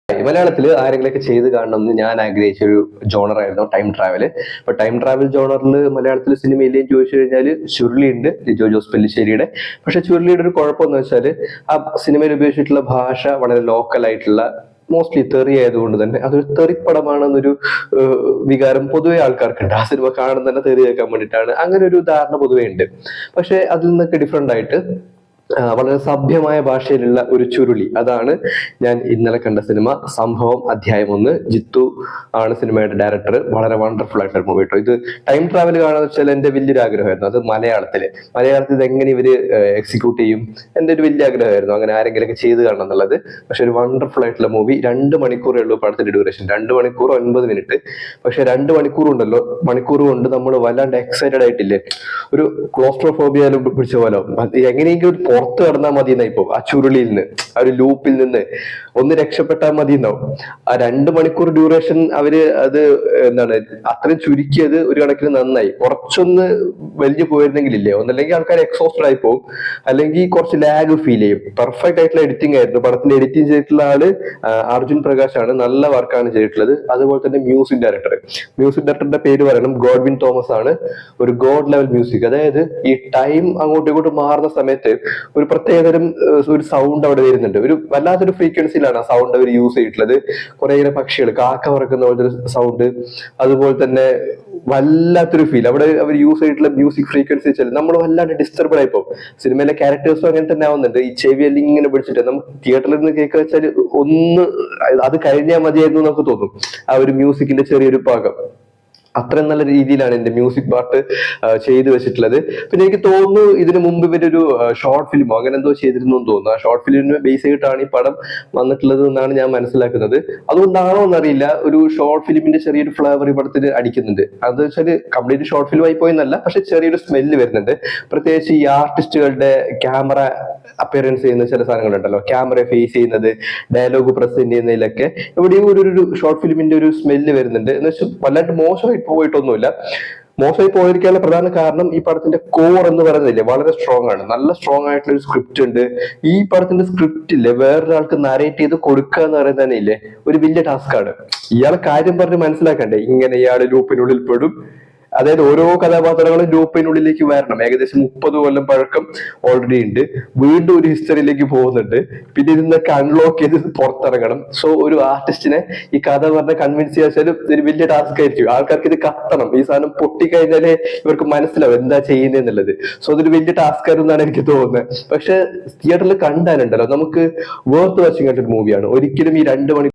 മലയാളത്തിൽ ആരെങ്കിലൊക്കെ ചെയ്ത് കാണണം എന്ന് ഞാൻ ആഗ്രഹിച്ച ഒരു ജോണറായിരുന്നു ടൈം ട്രാവൽ. അപ്പൊ ടൈം ട്രാവൽ ജോണറിൽ മലയാളത്തിൽ സിനിമ ഇല്ലേന്ന് ചോദിച്ചു കഴിഞ്ഞാൽ ചുരുളി ഉണ്ട്, ലിജോ ജോസ് പെല്ലിശ്ശേരിയുടെ. പക്ഷെ ചുരുളിയുടെ ഒരു കുഴപ്പമെന്ന് വെച്ചാൽ ആ സിനിമയിൽ ഉപയോഗിച്ചിട്ടുള്ള ഭാഷ വളരെ ലോക്കൽ ആയിട്ടുള്ള, മോസ്റ്റ്ലി തെറി ആയതുകൊണ്ട് തന്നെ അതൊരു തെറിപ്പടമാണെന്നൊരു വികാരം പൊതുവെ ആൾക്കാർക്കുണ്ട്. ആ സിനിമ കാണുന്ന തന്നെ തെറി കേൾക്കാൻ വേണ്ടിയിട്ടാണ്, അങ്ങനെ ഒരു ധാരണ പൊതുവെ ഉണ്ട്. പക്ഷെ അതിൽ നിന്നൊക്കെ ഡിഫറെന്റ് ആയിട്ട് വളരെ സഭ്യമായ ഭാഷയിലുള്ള ഒരു ചുരുളി, അതാണ് ഞാൻ ഇന്നലെ കണ്ട സിനിമ. സംഭവം അധ്യായം 1. ജിത്തു ആണ് സിനിമയുടെ ഡയറക്ടർ. വളരെ വണ്ടർഫുൾ ആയിട്ടുള്ള മൂവി കേട്ടോ. ഇത് ടൈം ട്രാവൽ കാണാന്ന് വെച്ചാൽ എന്റെ വലിയൊരു ആഗ്രഹമായിരുന്നു. അത് മലയാളത്തിൽ ഇത് എങ്ങനെ ഇവര് എക്സിക്യൂട്ട് ചെയ്യും, എന്റെ ഒരു വലിയ ആഗ്രഹമായിരുന്നു അങ്ങനെ ആരെങ്കിലൊക്കെ ചെയ്ത് കാണണം എന്നുള്ളത്. പക്ഷെ ഒരു വണ്ടർഫുൾ ആയിട്ടുള്ള മൂവി. 2 മണിക്കൂറേ ഉള്ളൂ പടത്തിന്റെ ഡ്യൂറേഷൻ, 2 മണിക്കൂർ 9 മിനിറ്റ്. പക്ഷെ 2 മണിക്കൂർ ഉണ്ടല്ലോ, മണിക്കൂർ കൊണ്ട് നമ്മൾ വല്ലാണ്ട് എക്സൈറ്റഡ് ആയിട്ടില്ലേ, ഒരു ക്ലോസ്ട്രോഫോബിയ പിടിച്ച പോലെ എങ്ങനെയെങ്കിലും പുറത്ത് കടന്നാൽ മതി എന്നാ. ഇപ്പൊ ആ ചുരുളിയിൽ നിന്ന്, ആ ഒരു ലൂപ്പിൽ നിന്ന് ഒന്ന് രക്ഷപ്പെട്ടാൽ മതി എന്നാവും. ആ 2 മണിക്കൂർ ഡ്യൂറേഷൻ അവര് അത് എന്താണ് അത്രയും ചുരുക്കിയത് ഒരു കണക്കിന് നന്നായി. കുറച്ചൊന്ന് വലിഞ്ഞു പോയിരുന്നെങ്കിലില്ലേ, ഒന്നല്ലെങ്കിൽ ആൾക്കാർ എക്സോസ്റ്റഡ് ആയി പോകും, അല്ലെങ്കിൽ കുറച്ച് ലാഗ് ഫീൽ ചെയ്യും. പെർഫെക്റ്റ് ആയിട്ടുള്ള എഡിറ്റിംഗ് ആയിരുന്നു. പടത്തിന്റെ എഡിറ്റിംഗ് ചെയ്തിട്ടുള്ള ആള് അർജുൻ പ്രകാശ് ആണ്, നല്ല വർക്കാണ് ചെയ്തിട്ടുള്ളത്. അതുപോലെ തന്നെ മ്യൂസിക് ഡയറക്ടറുടെ പേര് പറയണം, ഗോഡ്വിൻ തോമസ് ആണ്. ഒരു ഗോഡ് ലെവൽ മ്യൂസിക്. അതായത് ഈ ടൈം അങ്ങോട്ടും ഇങ്ങോട്ടും മാറുന്ന സമയത്ത് ഒരു പ്രത്യേകതരം ഒരു സൗണ്ട് അവിടെ വരുന്നുണ്ട്. ഒരു വല്ലാത്തൊരു ഫ്രീക്വൻസിയിലാണ് ആ സൗണ്ട് അവർ യൂസ് ചെയ്തിട്ടുള്ളത്. കുറെ ഇങ്ങനെ പക്ഷികൾ കാക്ക പറക്കുന്ന പോലത്തെ ഒരു സൗണ്ട്, അതുപോലെ തന്നെ വല്ലാത്തൊരു ഫീൽ അവിടെ അവർ യൂസ് ചെയ്തിട്ടുള്ള മ്യൂസിക് ഫ്രീക്വൻസി വെച്ചാൽ നമ്മൾ വല്ലാണ്ട് ഡിസ്റ്റർബ് ആയിപ്പോ. സിനിമയിലെ ക്യാരക്ടേഴ്സും അങ്ങനെ തന്നെ ആവുന്നുണ്ട്. ഈ ചെവിയെല്ലാം ഇങ്ങനെ പിടിച്ചിട്ട് നമുക്ക് തിയേറ്ററിൽ നിന്ന് കേൾക്കുക വെച്ചാൽ ഒന്ന് അത് കഴിഞ്ഞാൽ മതിയായിരുന്നു എന്നൊക്കെ തോന്നും. ആ ഒരു മ്യൂസിക്കിന്റെ ചെറിയൊരു ഭാഗം അത്രയും നല്ല രീതിയിലാണ് എന്റെ മ്യൂസിക് പാർട്ട് ചെയ്തു വെച്ചിട്ടുള്ളത്. പിന്നെ എനിക്ക് തോന്നുന്നു ഇതിനു മുമ്പ് ഇവരൊരു ഷോർട്ട് ഫിലിമോ അങ്ങനെ എന്തോ ചെയ്തിരുന്നു എന്ന് തോന്നുന്നു. ആ ഷോർട്ട് ഫിലിമിനെ ബേസ് ചെയ്തിട്ടാണ് ഈ പടം വന്നിട്ടുള്ളത് എന്നാണ് ഞാൻ മനസ്സിലാക്കുന്നത്. അതുകൊണ്ടാണോ എന്നറിയില്ല, ഒരു ഷോർട്ട് ഫിലിമിന്റെ ചെറിയൊരു ഫ്ലേവർ ഈ പടത്തിന് അടിക്കുന്നുണ്ട്. അത് വെച്ചാൽ കംപ്ലീറ്റ് ഷോർട്ട് ഫിലിം ആയി പോയെന്നല്ല, പക്ഷെ ചെറിയൊരു സ്മെല്ല് വരുന്നുണ്ട്. പ്രത്യേകിച്ച് ഈ ആർട്ടിസ്റ്റുകളുടെ ക്യാമറ അപ്പിയറൻസ് ചെയ്യുന്ന ചില സാധനങ്ങളുണ്ടല്ലോ, ക്യാമറ ഫേസ് ചെയ്യുന്നത്, ഡയലോഗ് പ്രസന്റ് ചെയ്യുന്നതിലൊക്കെ എവിടെയും ഒരു ഷോർട്ട് ഫിലിമിന്റെ ഒരു സ്മെല്ല് വരുന്നുണ്ട്. എന്ന് വെച്ചാൽ വല്ലാണ്ട് മോശമായി പോയിട്ടൊന്നുമില്ല. മോശമായി പോയിരിക്കാനുള്ള പ്രധാന കാരണം ഈ പടത്തിന്റെ കോർ എന്ന് പറയുന്നില്ലേ വളരെ സ്ട്രോങ് ആണ്. നല്ല സ്ട്രോങ് ആയിട്ടുള്ള ഒരു സ്ക്രിപ്റ്റ് ഉണ്ട്. ഈ പടത്തിന്റെ സ്ക്രിപ്റ്റ് ഇല്ലേ വേറൊരാൾക്ക് നരേറ്റ് ചെയ്ത് കൊടുക്കുക എന്ന് പറയുന്നത് തന്നെ ഇല്ലേ ഒരു വലിയ ടാസ്ക് ആണ്. ഇയാളെ കാര്യം പറഞ്ഞ് മനസ്സിലാക്കണ്ടേ, ഇങ്ങനെ ഇയാള് ലൂപ്പിനുള്ളിൽ പെടും. അതായത് ഓരോ കഥാപാത്രങ്ങളും ലൂപ്പിനുള്ളിലേക്ക് വരണം. ഏകദേശം 30 കൊല്ലം പഴക്കം ഓൾറെഡി ഉണ്ട്. വീണ്ടും ഒരു ഹിസ്റ്ററിയിലേക്ക് പോകുന്നുണ്ട്. പിന്നെ ഇതിന്നൊക്കെ അൺലോക്ക് ചെയ്ത് പുറത്തിറങ്ങണം. സോ ഒരു ആർട്ടിസ്റ്റിനെ ഈ കഥ പറഞ്ഞ കൺവിൻസ് ചെയ്യാൻ ഒരു വലിയ ടാസ്ക് ആയിരിക്കും. ആൾക്കാർക്ക് ഇത് കത്തണം. ഈ സാധനം പൊട്ടിക്കഴിഞ്ഞാലേ ഇവർക്ക് മനസ്സിലാവും എന്താ ചെയ്യുന്നതെന്നുള്ളത്. സോ അതൊരു വലിയ ടാസ്ക് ആയിരുന്നാണ് എനിക്ക് തോന്നുന്നത്. പക്ഷെ തിയേറ്ററിൽ കണ്ടാലുണ്ടല്ലോ നമുക്ക് വേർത്ത് വാച്ചിങ് ആയിട്ടൊരു മൂവിയാണ്. ഒരിക്കലും ഈ 2 മണി